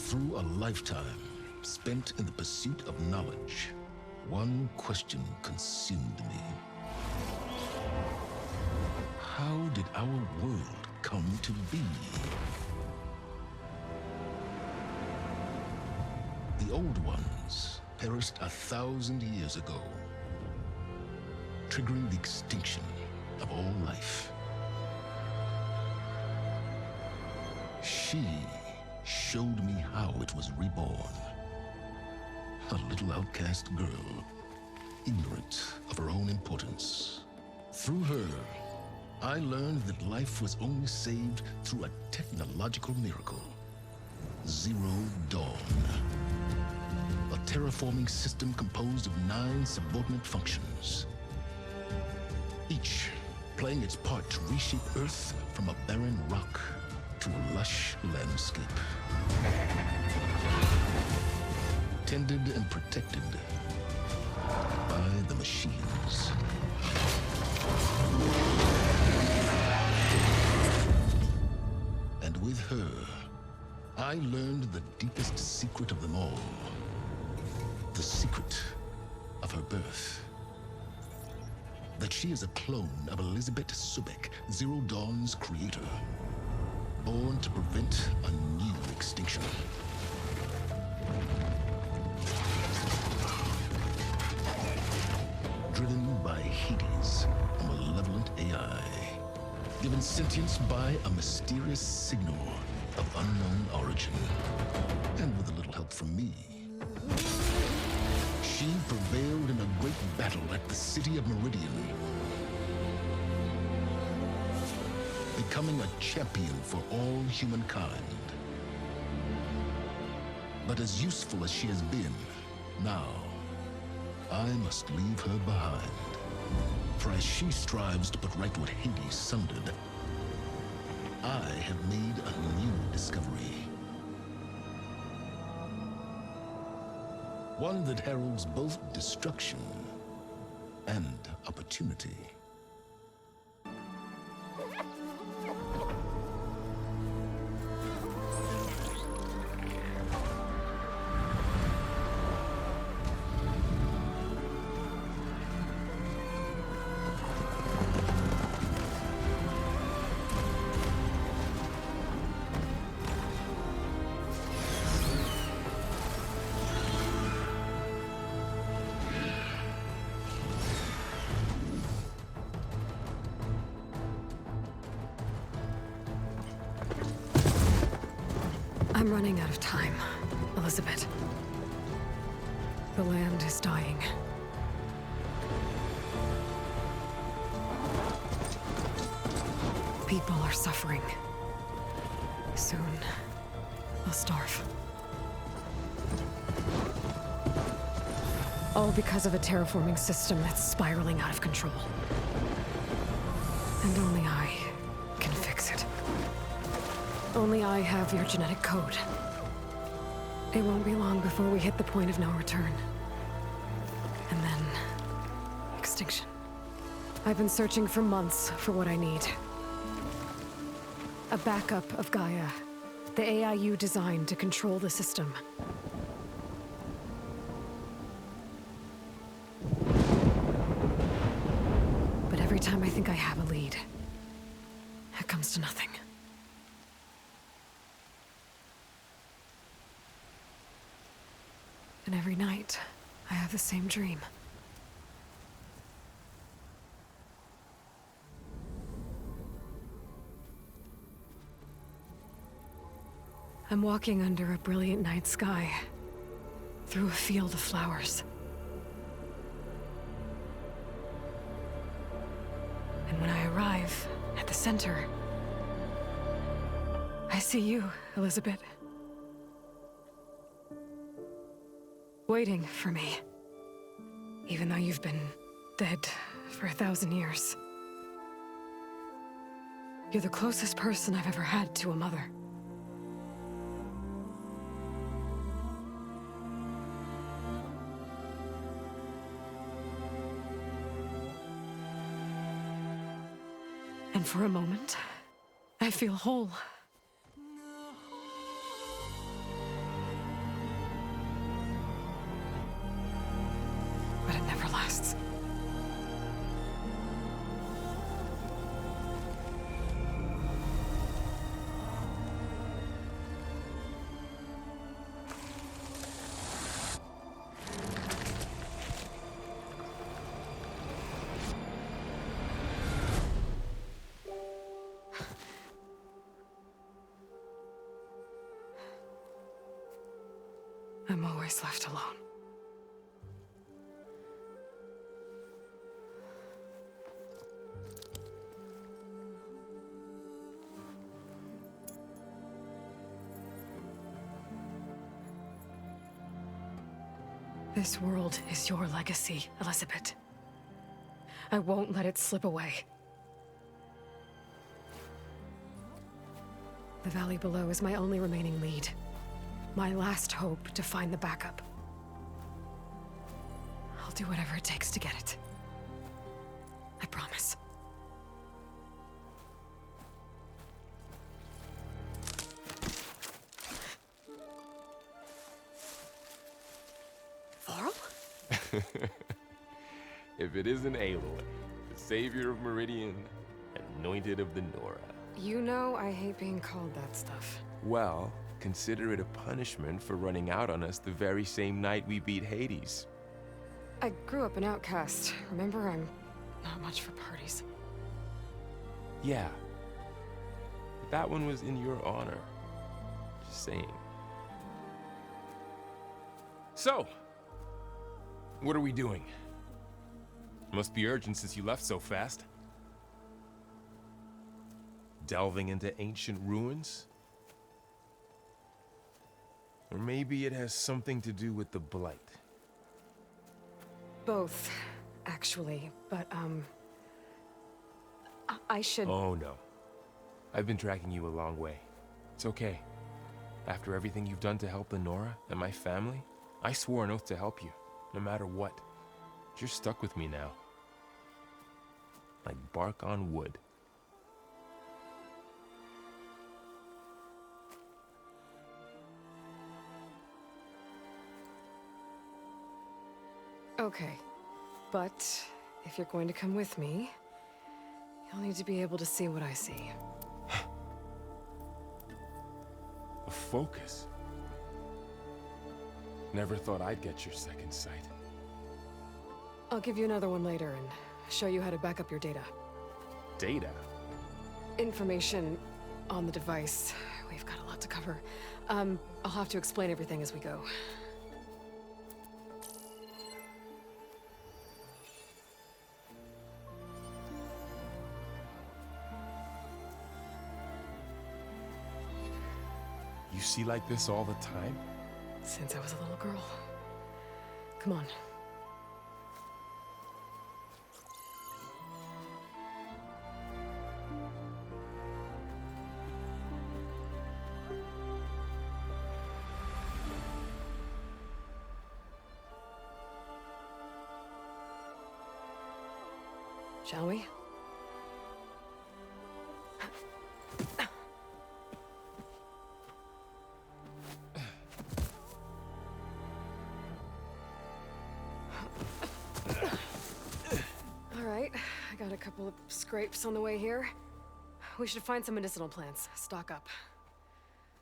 Through a lifetime spent in the pursuit of knowledge, one question consumed me. How did our world come to be? The old ones perished 1,000 years ago, triggering the extinction of all life. She showed me how it was reborn. A little outcast girl, ignorant of her own importance. Through her, I learned that life was only saved through a technological miracle. Zero Dawn. A terraforming system composed of 9 subordinate functions, each playing its part to reshape Earth from a barren rock to a lush landscape. Tended and protected by the machines. And with her, I learned the deepest secret of them all. The secret of her birth. That she is a clone of Elizabeth Sobek, Zero Dawn's creator. Born to prevent a new extinction. Driven by Hades, a malevolent AI. Given sentience by a mysterious signal of unknown origin. And with a little help from me. She prevailed in a great battle at the city of Meridian. Becoming a champion for all humankind. But as useful as she has been, now, I must leave her behind. For as she strives to put right what Hades sundered, I have made a new discovery. One that heralds both destruction and opportunity. I'm running out of time, Elizabeth. The land is dying. People are suffering. Soon, they'll starve. All because of a terraforming system that's spiraling out of control. And only I can fix it. Only I have your genetic code. It won't be long before we hit the point of no return. And then... extinction. I've been searching for months for what I need. A backup of Gaia. The AI you designed to control the system. But every time I think I have a lead, it comes to nothing. And every night, I have the same dream. I'm walking under a brilliant night sky, through a field of flowers. And when I arrive at the center, I see you, Elizabeth. Waiting for me. Even though you've been dead for 1,000 years. You're the closest person I've ever had to a mother. And for a moment, I feel whole. outcasts. I'm always left alone. This world is your legacy, Elizabeth. I won't let it slip away. The valley below is my only remaining lead. My last hope to find the backup. I'll do whatever it takes to get it. I promise. Varl? If it isn't Aloy, the savior of Meridian, anointed of the Nora. You know I hate being called that stuff. Well, consider it a punishment for running out on us the very same night we beat Hades. I grew up an outcast. Remember, I'm not much for parties. Yeah. But that one was in your honor. Just saying. So, what are we doing? Must be urgent since you left so fast. Delving into ancient ruins? Or maybe it has something to do with the Blight. Both, actually, but, I should... Oh no. I've been tracking you a long way. It's okay. After everything you've done to help the Nora and my family, I swore an oath to help you, no matter what. You're stuck with me now. Like bark on wood. Okay, but if you're going to come with me, you'll need to be able to see what I see. A focus? Never thought I'd get your second sight. I'll give you another one later and show you how to back up your data. Data? Information on the device. We've got a lot to cover. I'll have to explain everything as we go. You see like this all the time? Since I was a little girl. Come on. Shall we? All right, I got a couple of scrapes on the way here. We should find some medicinal plants, stock up.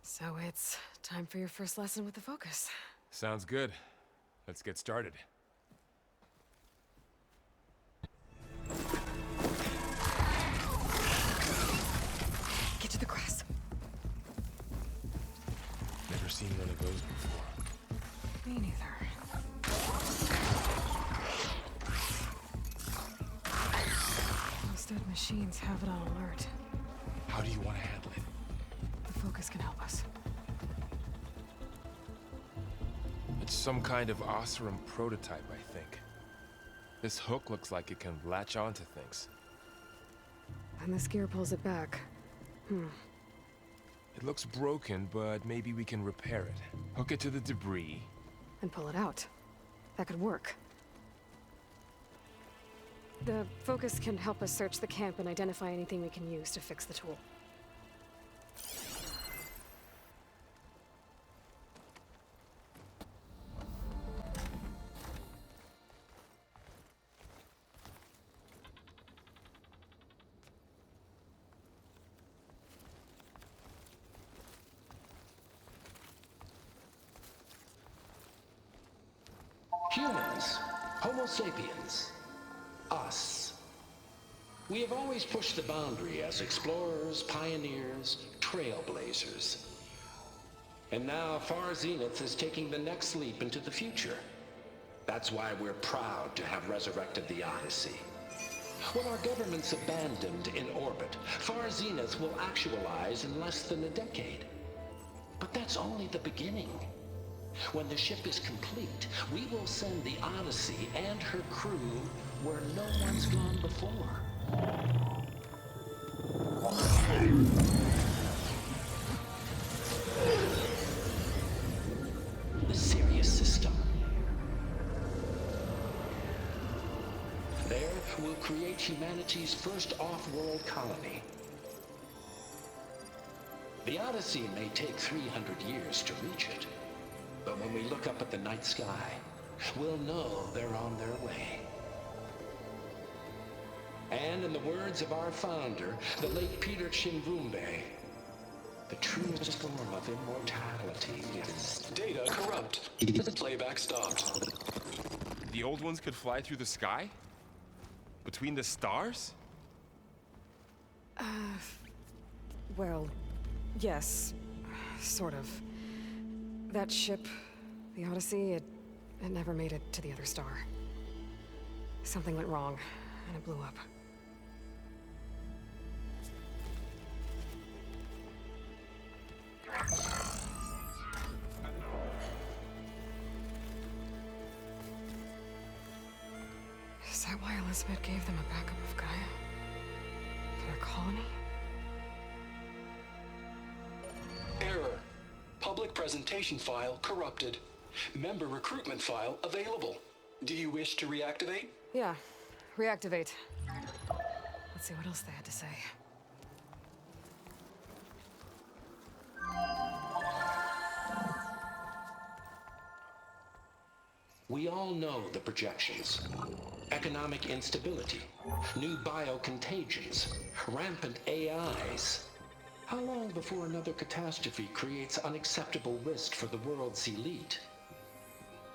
So it's time for your first lesson with the Focus. Sounds good. Let's get started. Get to the grass. Never seen one of those before. Me neither. Those dead machines have it on alert. How do you want to handle it? The Focus can help us. It's some kind of Oseram prototype, I think. This hook looks like it can latch onto things. And this gear pulls it back. It looks broken, but maybe we can repair it. Hook it to the debris. And pull it out. That could work. The Focus can help us search the camp and identify anything we can use to fix the tool. Homo sapiens. Us. We have always pushed the boundary as explorers, pioneers, trailblazers. And now Far Zenith is taking the next leap into the future. That's why we're proud to have resurrected the Odyssey. When our government's abandoned in orbit, Far Zenith will actualize in less than a decade. But that's only the beginning. When the ship is complete, we will send the Odyssey and her crew where no one's gone before. The Sirius system. There, we'll create humanity's first off-world colony. The Odyssey may take 300 years to reach it, but when we look up at the night sky, we'll know they're on their way. And in the words of our founder, the late Peter Chimvumbe, the truest form of immortality is... Data corrupt. Playback stopped. The old ones could fly through the sky? Between the stars? Well, yes. Sort of. That ship, the Odyssey, it never made it to the other star. Something went wrong, and it blew up. Is that why Elizabeth gave them a backup of Gaia? For their colony? Error. Public presentation file corrupted. Member recruitment file available. Do you wish to reactivate? Yeah, reactivate. Let's see what else they had to say. We all know the projections. Economic instability, new biocontagions, rampant AIs. How long before another catastrophe creates unacceptable risk for the world's elite?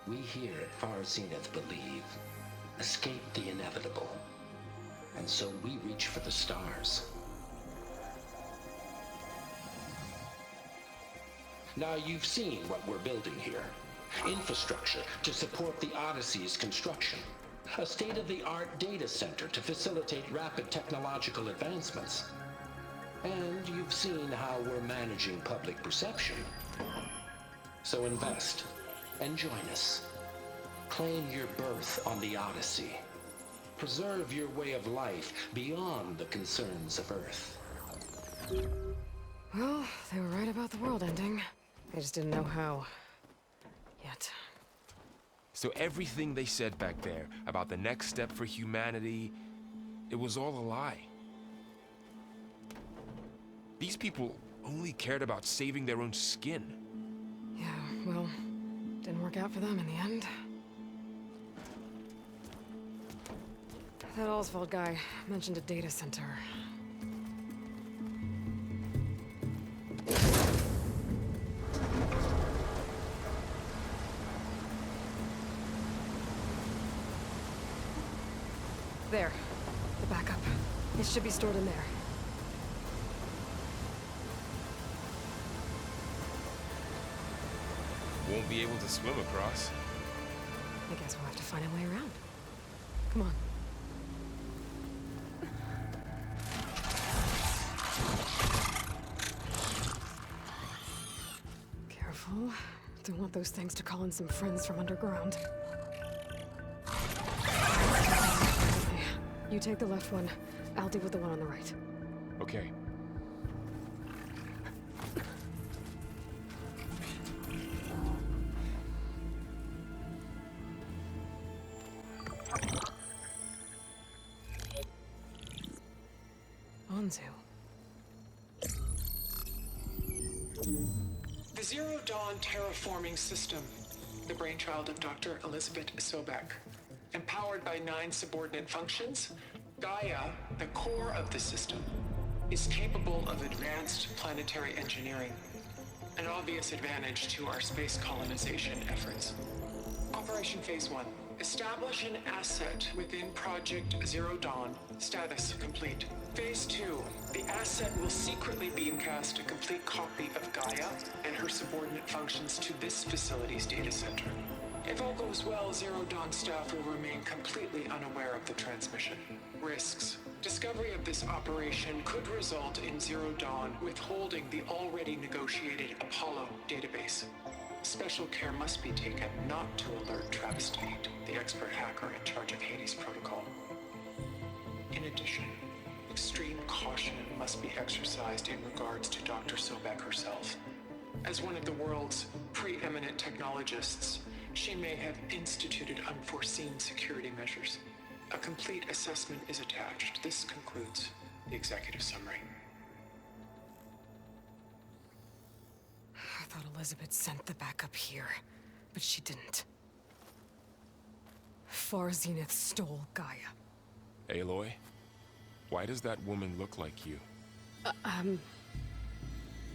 We here at Far Zenith believe, escape the inevitable. And so we reach for the stars. Now you've seen what we're building here. Infrastructure to support the Odyssey's construction. A state-of-the-art data center to facilitate rapid technological advancements. And you've seen how we're managing public perception. So invest and join us. Claim your berth on the Odyssey. Preserve your way of life beyond the concerns of Earth. Well, they were right about the world ending. They just didn't know how. Yet. So everything they said back there about the next step for humanity, it was all a lie. These people only cared about saving their own skin. Yeah, well, didn't work out for them in the end. That Oswald guy mentioned a data center. There. The backup. It should be stored in there. Won't be able to swim across. I guess we'll have to find a way around. Come on. Careful. Don't want those things to call in some friends from underground. You take the left one. I'll deal with the one on the right. Okay. Anzu. The Zero Dawn terraforming system, the brainchild of Dr. Elizabeth Sobek. Empowered by 9 subordinate functions, Gaia, the core of the system, is capable of advanced planetary engineering, an obvious advantage to our space colonization efforts. Operation Phase 1. Establish an asset within Project Zero Dawn. Status complete. Phase 2. The asset will secretly beamcast a complete copy of Gaia and her subordinate functions to this facility's data center. If all goes well, Zero Dawn staff will remain completely unaware of the transmission. Risks. Discovery of this operation could result in Zero Dawn withholding the already negotiated Apollo database. Special care must be taken not to alert Travis Tate, the expert hacker in charge of Hades Protocol. In addition, extreme caution must be exercised in regards to Dr. Sobek herself. As one of the world's preeminent technologists, she may have instituted unforeseen security measures. A complete assessment is attached. This concludes the executive summary. I thought Elizabeth sent the backup here, but she didn't. Far Zenith stole Gaia. Aloy, why does that woman look like you?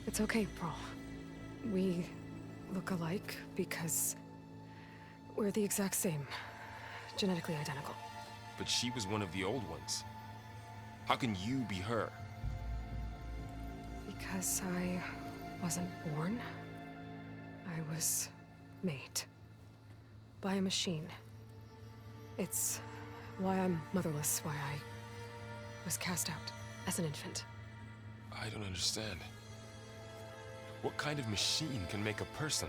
It's okay, Pearl. We look alike because we're the exact same. Genetically identical. But she was one of the old ones. How can you be her? Because I wasn't born. I was made. By a machine. It's why I'm motherless, why I was cast out as an infant. I don't understand. What kind of machine can make a person?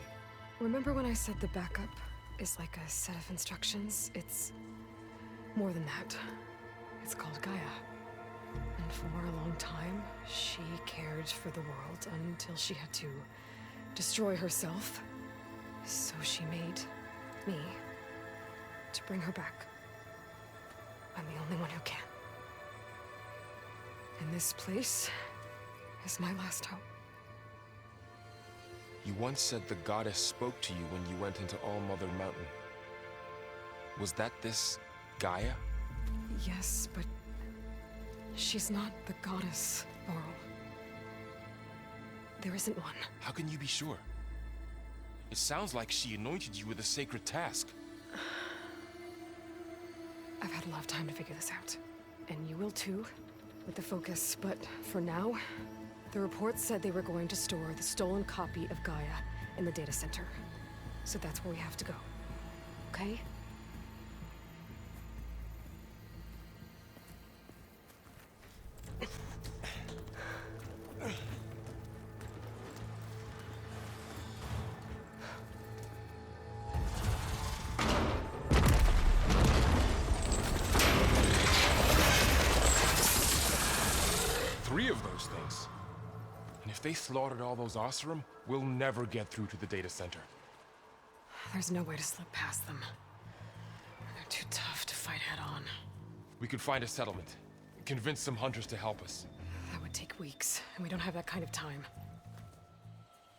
Remember when I said the backup is like a set of instructions? It's more than that. It's called Gaia. And for a long time, she cared for the world until she had to destroy herself. So she made me to bring her back. I'm the only one who can. And this place is my last hope. You once said the goddess spoke to you when you went into All-Mother Mountain. Was that this Gaia? Yes, but she's not the goddess, Laurel. There isn't one. How can you be sure? It sounds like she anointed you with a sacred task. I've had a lot of time to figure this out. And you will too, with the focus. But for now, the report said they were going to store the stolen copy of Gaia in the data center. So that's where we have to go. Okay? Three of those things. And if they slaughtered all those Oseram, we'll never get through to the data center. There's no way to slip past them. They're too tough to fight head on. We could find a settlement. Convince some hunters to help us. That would take weeks, and we don't have that kind of time.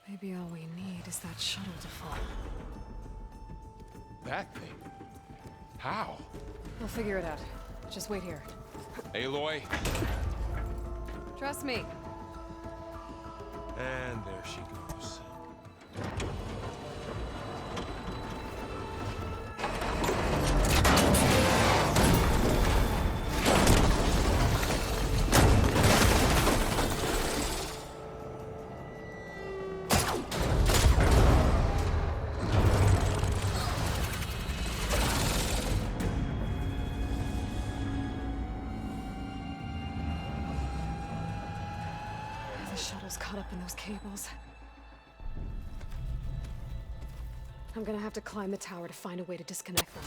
Maybe all we need is that shuttle to fall. That thing? How? We'll figure it out. Just wait here. Aloy. Trust me. And there she goes. The shuttle's caught up in those cables. I'm gonna have to climb the tower to find a way to disconnect them.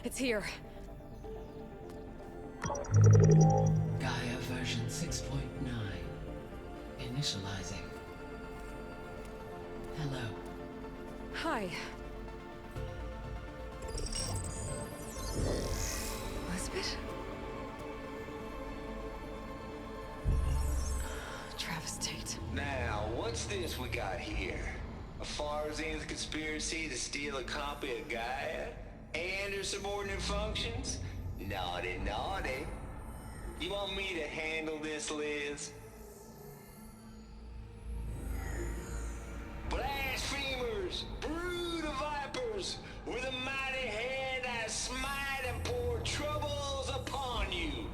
It's here. Gaia version 6.9. Initializing. Hello. Hi. Elizabeth? Travis Tate. Now, what's this we got here? A Farzine's conspiracy to steal a copy of Gaia? And her subordinate functions? Naughty, naughty. You want me to handle this, Liz? Blasphemers! Brood of vipers! With a mighty hand I smite and pour troubles upon you!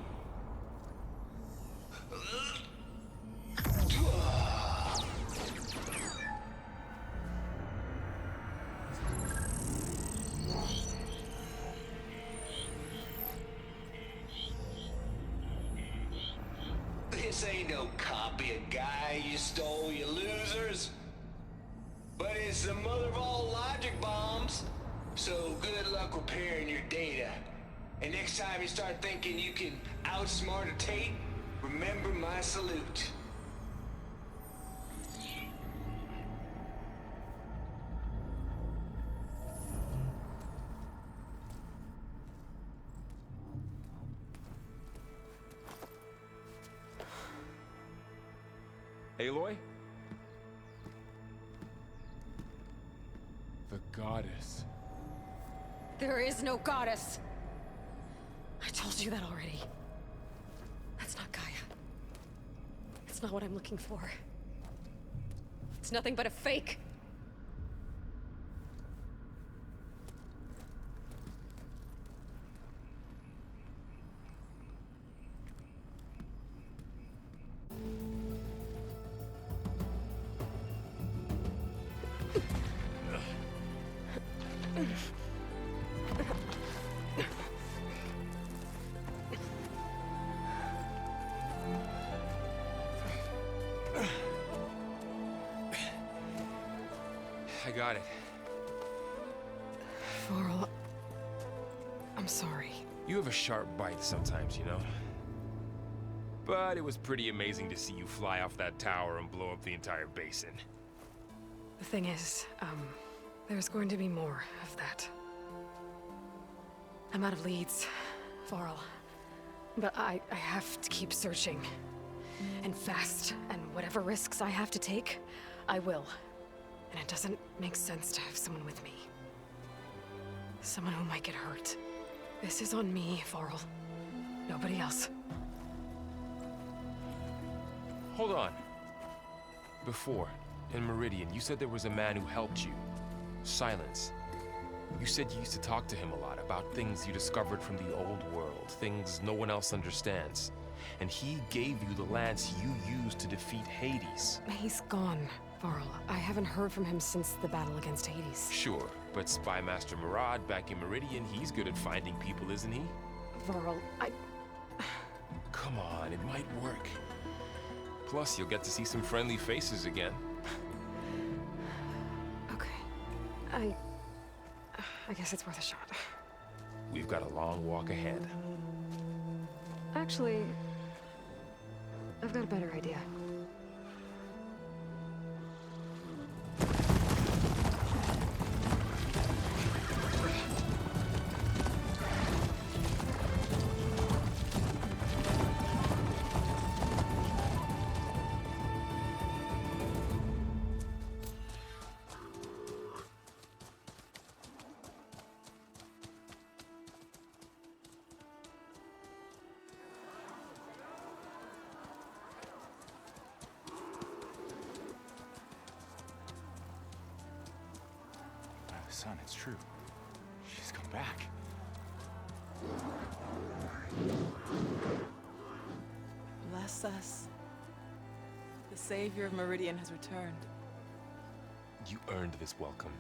This ain't no copy of Gaia you stole, you losers. But it's the mother of all logic bombs. So good luck repairing your data. And next time you start thinking you can outsmart a Tate, remember my salute. Aloy? The goddess. There is no goddess. I told you that already. That's not Gaia. It's not what I'm looking for. It's nothing but a fake. I got it. Varl, I'm sorry. You have a sharp bite sometimes, you know? But it was pretty amazing to see you fly off that tower and blow up the entire basin. The thing is, there's going to be more of that. I'm out of leads, Varl. But I have to keep searching. And fast, and whatever risks I have to take, I will. And it doesn't make sense to have someone with me. Someone who might get hurt. This is on me, Varl. Nobody else. Hold on. Before, in Meridian, you said there was a man who helped you. Silence. You said you used to talk to him a lot about things you discovered from the old world, things no one else understands. And he gave you the lance you used to defeat Hades. He's gone, Varl. I haven't heard from him since the battle against Hades. Sure, but Spy Master Murad back in Meridian, he's good at finding people, isn't he? Varl, Come on, it might work. Plus, you'll get to see some friendly faces again. Okay. I guess it's worth a shot. We've got a long walk ahead. Actually, I've got a better idea. Son, it's true. She's come back. Bless us. The Savior of Meridian has returned. You earned this welcome.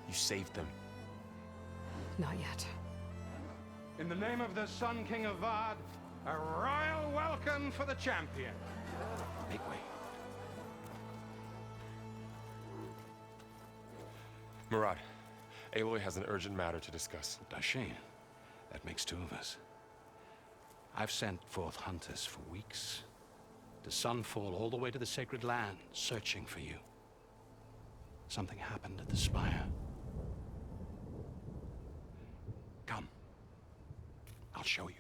You saved them. Not yet. In the name of the Sun King of Vard, a royal welcome for the champion. Make way. Murad, Aloy has an urgent matter to discuss. Dashane, That makes two of us. I've sent forth hunters for weeks, to Sunfall all the way to the Sacred Land, searching for you. Something happened at the Spire. Come. I'll show you.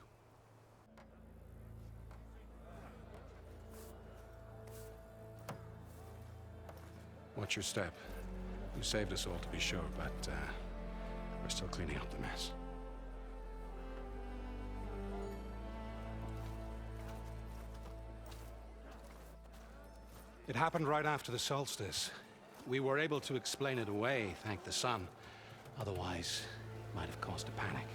Watch your step. You saved us all, to be sure, but we're still cleaning up the mess. It happened right after the solstice. We were able to explain it away, thank the sun. Otherwise, it might have caused a panic.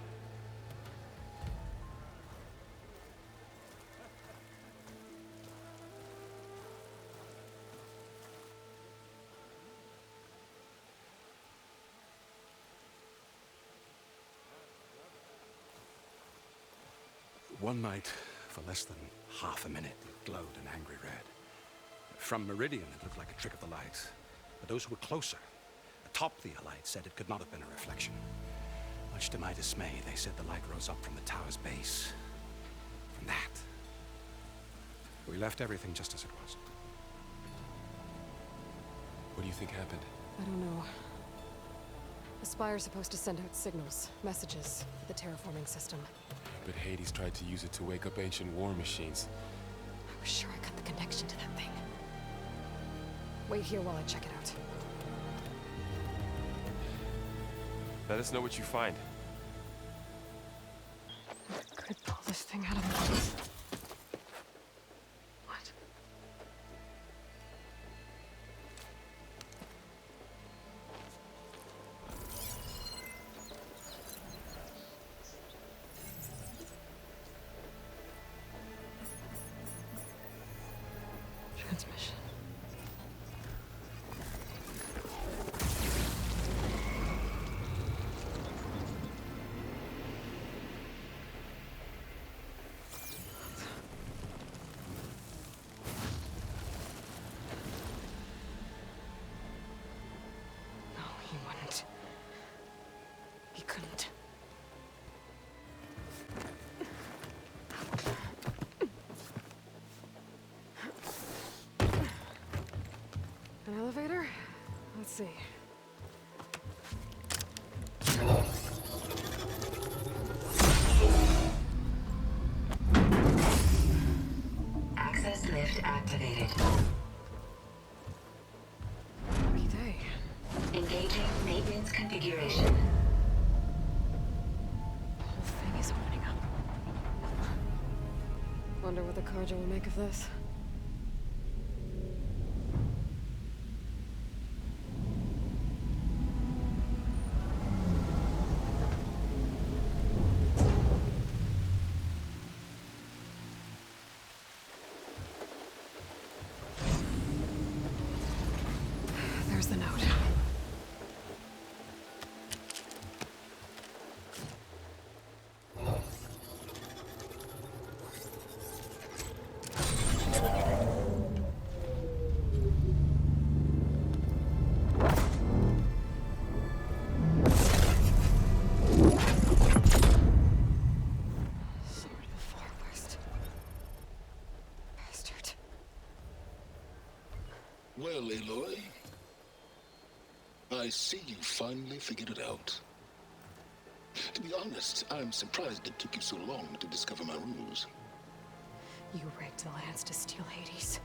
One night, for less than half a minute, it glowed an angry red. From Meridian, it looked like a trick of the light. But those who were closer, atop the light, said it could not have been a reflection. Much to my dismay, they said the light rose up from the tower's base. From that. We left everything just as it was. What do you think happened? I don't know. The Spire's supposed to send out signals, messages, for the terraforming system. But Hades tried to use it to wake up ancient war machines. I was sure I got the connection to that thing. Wait here while I check it out. Let us know what you find. I could pull this thing out of the box. What? Transmission. No, he wouldn't. He couldn't. An elevator? Let's see. Access lift activated. Lucky day. Engaging maintenance configuration. The whole thing is opening up. Wonder what the Carja will make of this. There's the note. Sword of the Far West. Bastard. Well, Aloy, I see you finally figured it out. To be honest, I'm surprised it took you so long to discover my rules. You rigged the lands to steal Hades.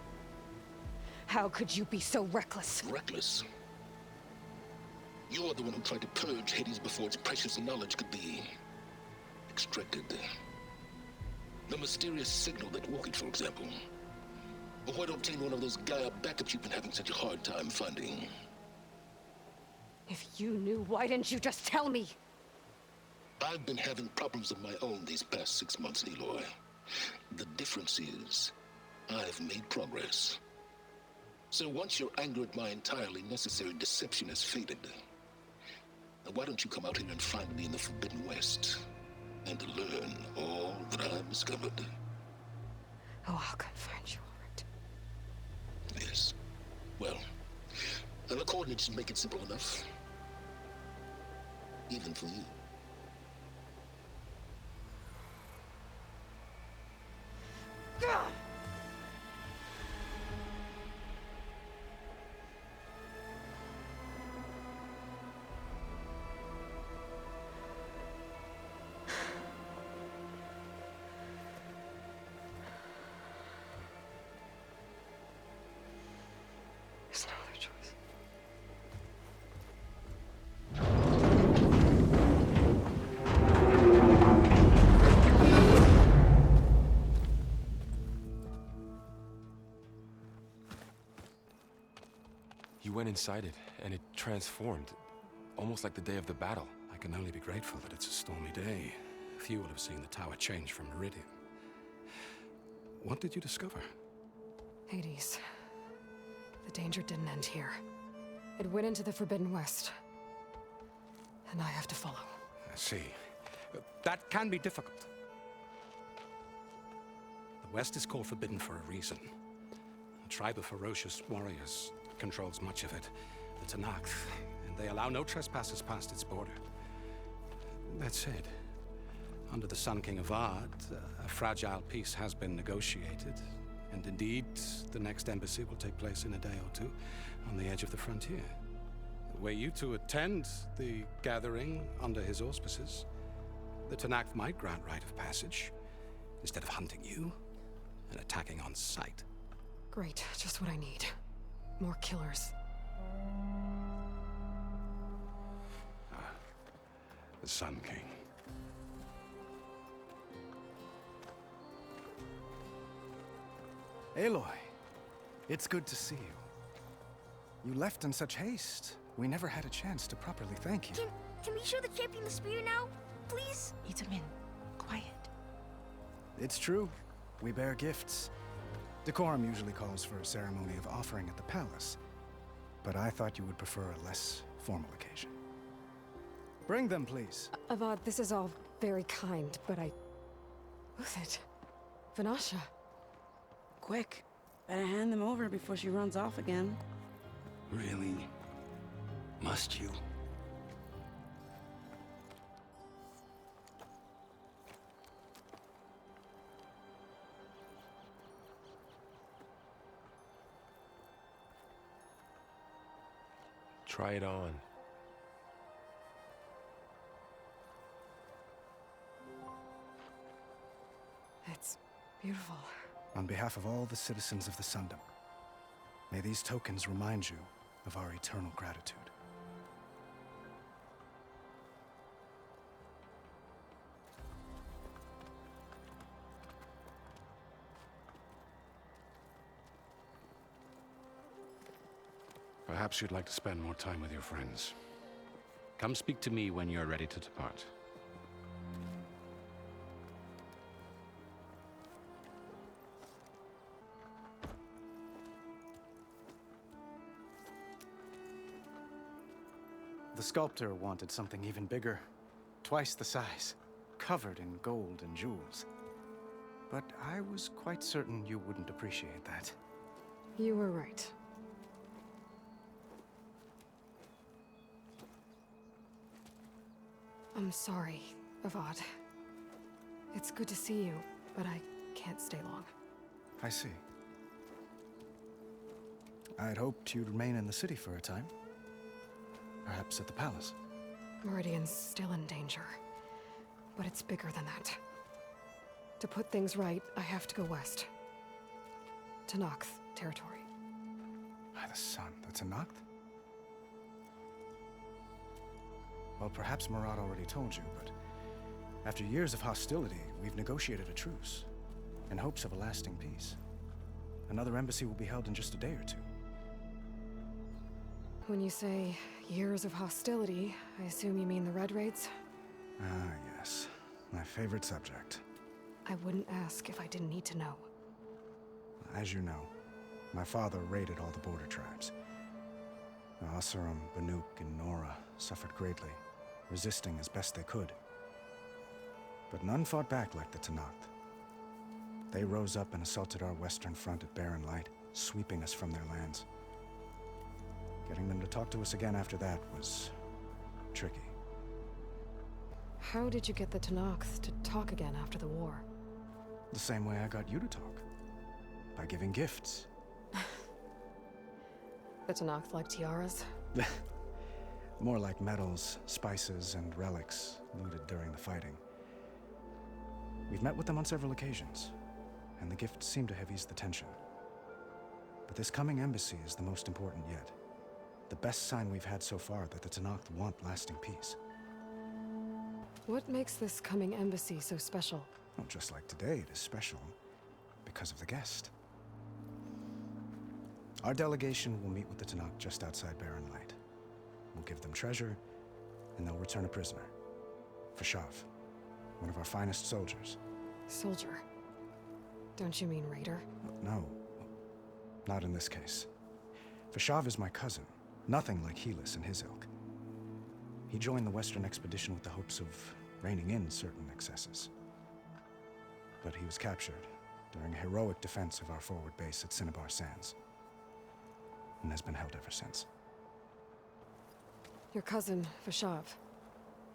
How could you be so reckless? Reckless? You're the one who tried to purge Hades before its precious knowledge could be extracted. The mysterious signal that woke it, for example. Or why don't obtain one of those Gaia backups you've been having such a hard time finding? If you knew, why didn't you just tell me? I've been having problems of my own these past 6 months, Aloy. The difference is, I've made progress. So once your anger at my entirely necessary deception has faded, why don't you come out here and find me in the Forbidden West, and learn all that I've discovered? Oh, I'll come find you, all right. Yes. Well, the coordinates make it simple enough. Even for you. went inside it, and it transformed, almost like the day of the battle. I can only be grateful that it's a stormy day. Few will have seen the tower change from Meridian. What did you discover? Hades. The danger didn't end here. It went into the Forbidden West. And I have to follow. I see. That can be difficult. The West is called Forbidden for a reason. A tribe of ferocious warriors controls much of it, the Tenakth, and they allow no trespassers past its border. That said, under the Sun King Avad, a fragile peace has been negotiated, and indeed, the next embassy will take place in a day or two on the edge of the frontier. Were you to attend the gathering under his auspices, the Tenakth might grant right of passage, instead of hunting you and attacking on sight. Great, just what I need. More killers. The Sun King. Aloy, it's good to see you. You left in such haste. We never had a chance to properly thank you. Can we show the champion the spear now, please? Itamin, quiet. It's true. We bear gifts. Decorum usually calls for a ceremony of offering at the palace, but I thought you would prefer a less formal occasion. Bring them, please. Avad, this is all very kind, but Who's it? Vanasha. Quick. Better hand them over before she runs off again. Really? Must you? Try it on. It's beautiful. On behalf of all the citizens of the Sundom, may these tokens remind you of our eternal gratitude. Perhaps you'd like to spend more time with your friends. Come speak to me when you're ready to depart. The sculptor wanted something even bigger, twice the size, covered in gold and jewels. But I was quite certain you wouldn't appreciate that. You were right. I'm sorry, Avad. It's good to see you, but I can't stay long. I see. I'd hoped you'd remain in the city for a time. Perhaps at the palace. Meridian's still in danger, but it's bigger than that. To put things right, I have to go west. Tenakth territory. By the sun, the Tenakth? Well, perhaps Murad already told you, but after years of hostility, we've negotiated a truce, in hopes of a lasting peace. Another embassy will be held in just a day or two. When you say years of hostility, I assume you mean the Red Raids? Ah, yes. My favorite subject. I wouldn't ask if I didn't need to know. As you know, my father raided all the border tribes. The Oseram, Banuk, and Nora suffered greatly, resisting as best they could. But none fought back like the Tenakth. They rose up and assaulted our western front at Barren Light, sweeping us from their lands. Getting them to talk to us again after that was tricky. How did you get the Tenakth to talk again after the war? The same way I got you to talk. By giving gifts. The Tenakth like tiaras? More like medals, spices, and relics looted during the fighting. We've met with them on several occasions, and the gifts seem to have eased the tension. But this coming embassy is the most important yet. The best sign we've had so far that the Tenakth want lasting peace. What makes this coming embassy so special? Well, just like today, it is special because of the guest. Our delegation will meet with the Tenakth just outside Barren Light. We'll give them treasure, and they'll return a prisoner. Fashav, one of our finest soldiers. Soldier? Don't you mean raider? No, not in this case. Fashav is my cousin, nothing like Helis and his ilk. He joined the Western expedition with the hopes of reining in certain excesses. But he was captured during a heroic defense of our forward base at Cinnabar Sands, and has been held ever since. Your cousin, Fashav.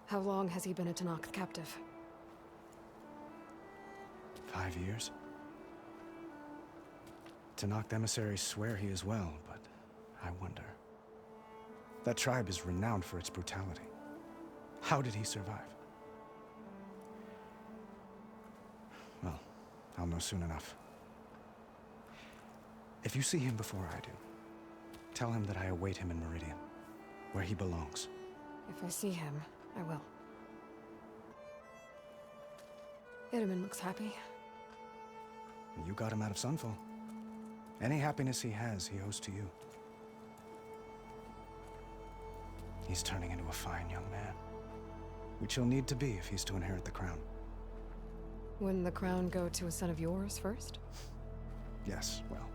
How long has he been a Tenakth captive? 5 years. Tenakth emissaries swear he is well, but I wonder. That tribe is renowned for its brutality. How did he survive? Well, I'll know soon enough. If you see him before I do, tell him that I await him in Meridian, where he belongs. If I see him, I will. Itamen looks happy. You got him out of Sunfall. Any happiness he has, he owes to you. He's turning into a fine young man, which he'll need to be if he's to inherit the crown. Wouldn't the crown go to a son of yours first? Yes, well,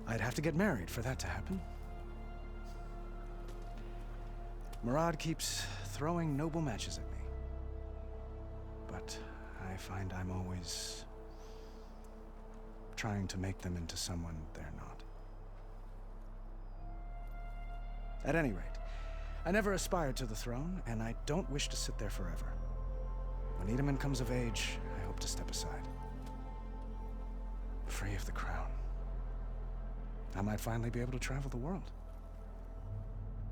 I'd have to get married for that to happen. Murad keeps throwing noble matches at me, but I find I'm always trying to make them into someone they're not. At any rate, I never aspired to the throne, and I don't wish to sit there forever. When Itamen comes of age, I hope to step aside. Free of the crown. I might finally be able to travel the world.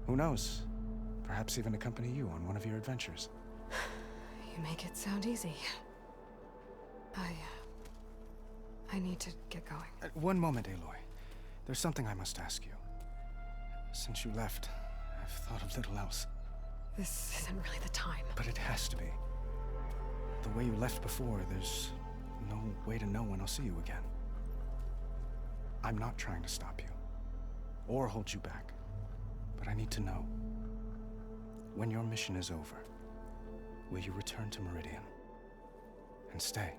Who knows? Perhaps even accompany you on one of your adventures. You make it sound easy. I need to get going. One moment, Aloy. There's something I must ask you. Since you left, I've thought of little else. This isn't really the time. But it has to be. The way you left before, there's no way to know when I'll see you again. I'm not trying to stop you, or hold you back, but I need to know. When your mission is over, will you return to Meridian? And stay?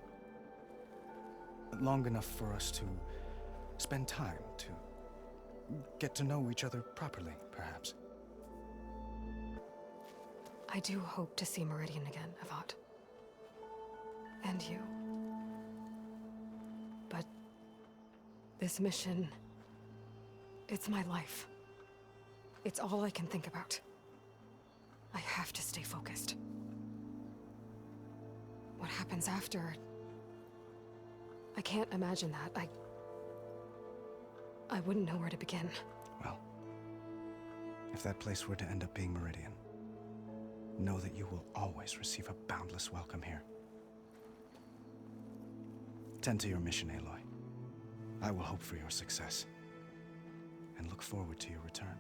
Long enough for us to spend time, to get to know each other properly, perhaps. I do hope to see Meridian again, Avad. And you. But this mission, it's my life. It's all I can think about. I have to stay focused. What happens after? I can't imagine that. I wouldn't know where to begin. Well, if that place were to end up being Meridian, know that you will always receive a boundless welcome here. Tend to your mission, Aloy. I will hope for your success, and look forward to your return.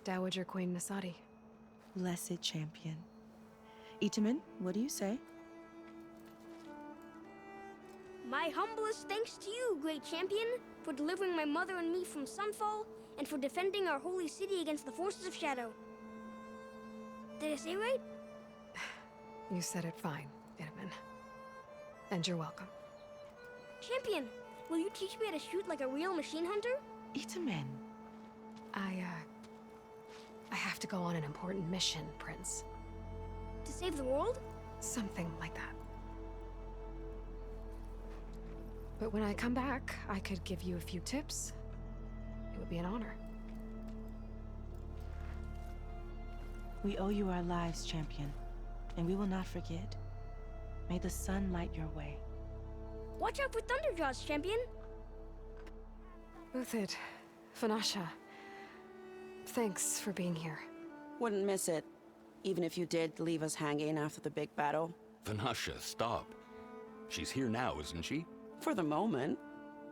Dowager Queen Nasadi. Blessed champion. Itamen, what do you say? My humblest thanks to you, great champion, for delivering my mother and me from Sunfall, and for defending our holy city against the forces of Shadow. Did I say right? You said it fine, Itamen. And you're welcome. Champion, will you teach me how to shoot like a real machine hunter? Itamen. I have to go on an important mission, Prince. To save the world? Something like that. But when I come back, I could give you a few tips. It would be an honor. We owe you our lives, champion, and we will not forget. May the sun light your way. Watch out for Thunderjaws, champion! Uthid, Vanasha, thanks for being here. Wouldn't miss it, even if you did leave us hanging after the big battle. Vanasha, stop. She's here now, isn't she? For the moment,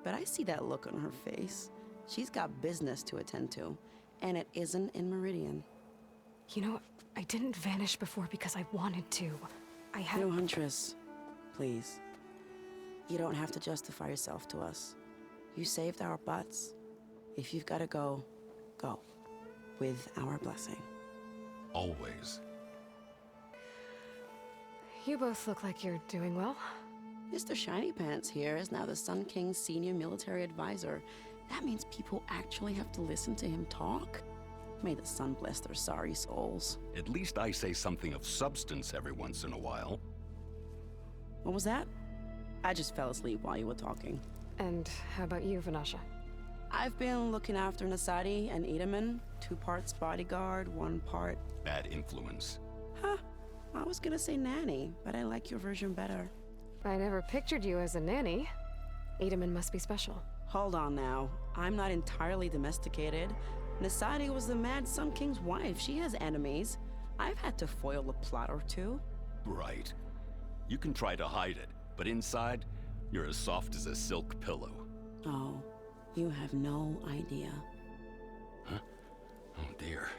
but I see that look on her face. She's got business to attend to, and it isn't in Meridian. You know, I didn't vanish before because I wanted to. I had... No, Huntress. Please. You don't have to justify yourself to us. You saved our butts. If you've got to go, go. With our blessing. Always. You both look like you're doing well. Mr. Shiny Pants here is now the Sun King's senior military advisor. That means people actually have to listen to him talk? May the sun bless their sorry souls. At least I say something of substance every once in a while. What was that? I just fell asleep while you were talking. And how about you, Vanasha? I've been looking after Nasadi and Edaman. 2 parts bodyguard, 1 part... Bad influence. Huh. I was gonna say nanny, but I like your version better. I never pictured you as a nanny. Edaman must be special. Hold on now. I'm not entirely domesticated. Nasadi was the Mad Sun King's wife. She has enemies. I've had to foil a plot or 2. Right. You can try to hide it, but inside, you're as soft as a silk pillow. Oh, you have no idea. Huh? Oh dear.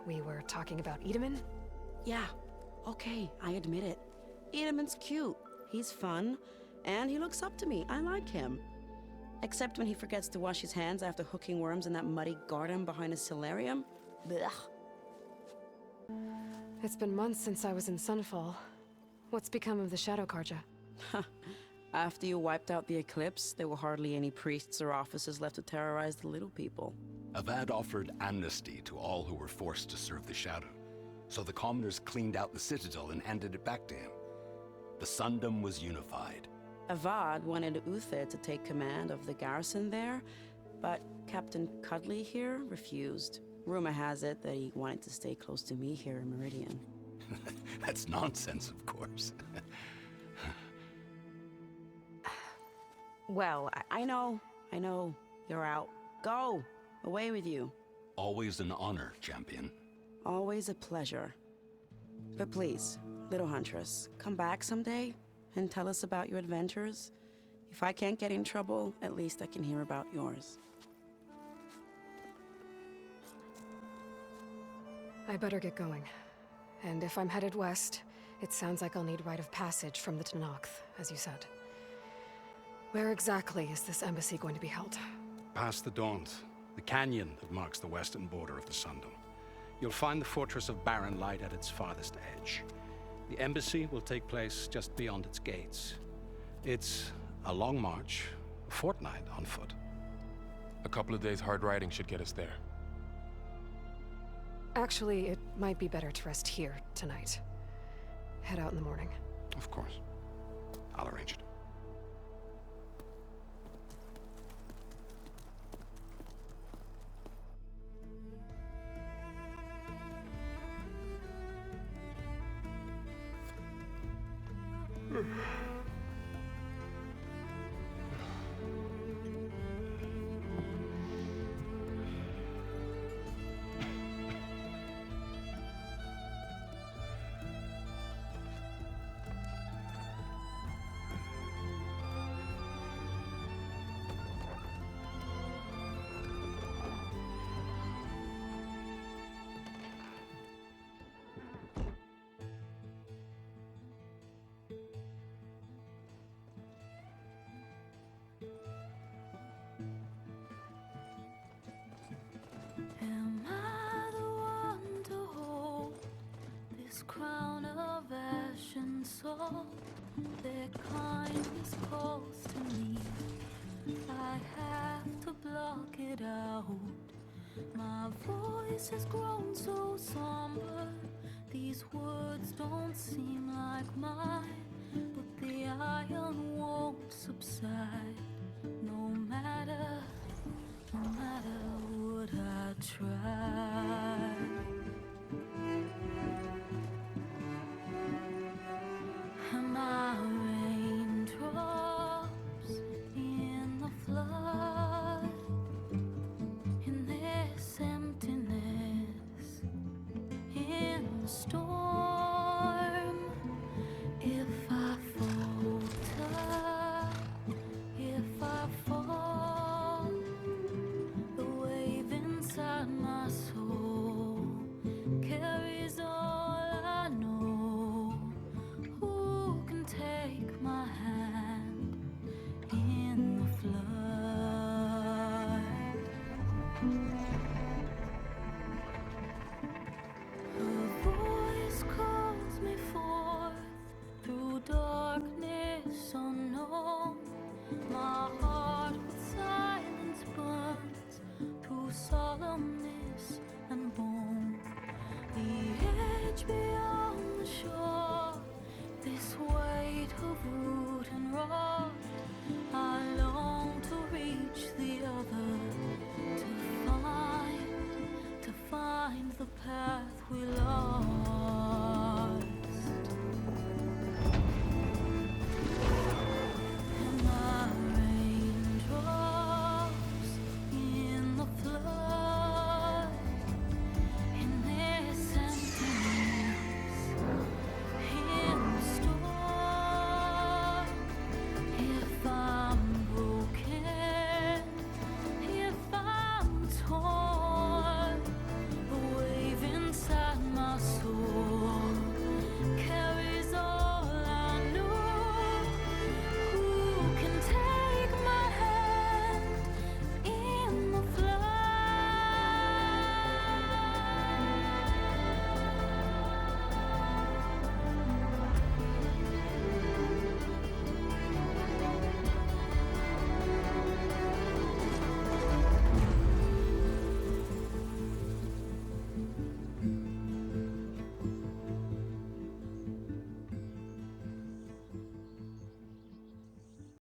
We were talking about Edaman? Yeah, okay, I admit it. Edaman's cute. He's fun, and he looks up to me. I like him. Except when he forgets to wash his hands after hooking worms in that muddy garden behind a solarium. Blech. It's been months since I was in Sunfall. What's become of the Shadow Carja? After you wiped out the Eclipse, there were hardly any priests or officers left to terrorize the little people. Avad offered amnesty to all who were forced to serve the Shadow. So the commoners cleaned out the Citadel and handed it back to him. The Sundom was unified. Avad wanted Uther to take command of the garrison there, but Captain Cudley here refused. Rumor has it that he wanted to stay close to me here in Meridian. That's nonsense, of course. Well, I know. You're out. Go! Away with you. Always an honor, champion. Always a pleasure. But please, little huntress, come back someday and tell us about your adventures. If I can't get in trouble, at least I can hear about yours. I better get going. And if I'm headed west, it sounds like I'll need rite of passage from the Tenakth, as you said. Where exactly is this embassy going to be held? Past the Daunt, the canyon that marks the western border of the Sundom. You'll find the fortress of Barren Light at its farthest edge. The embassy will take place just beyond its gates. It's a long march, a fortnight on foot. A couple of days hard riding should get us there. Actually, it might be better to rest here tonight. Head out in the morning. Of course. I'll arrange it. Am I the one to hold this crown of ash and salt? Their kind is close to me. I have to block it out. My voice has grown so somber. These words don't seem like mine, but the iron won't subside. No matter what I try.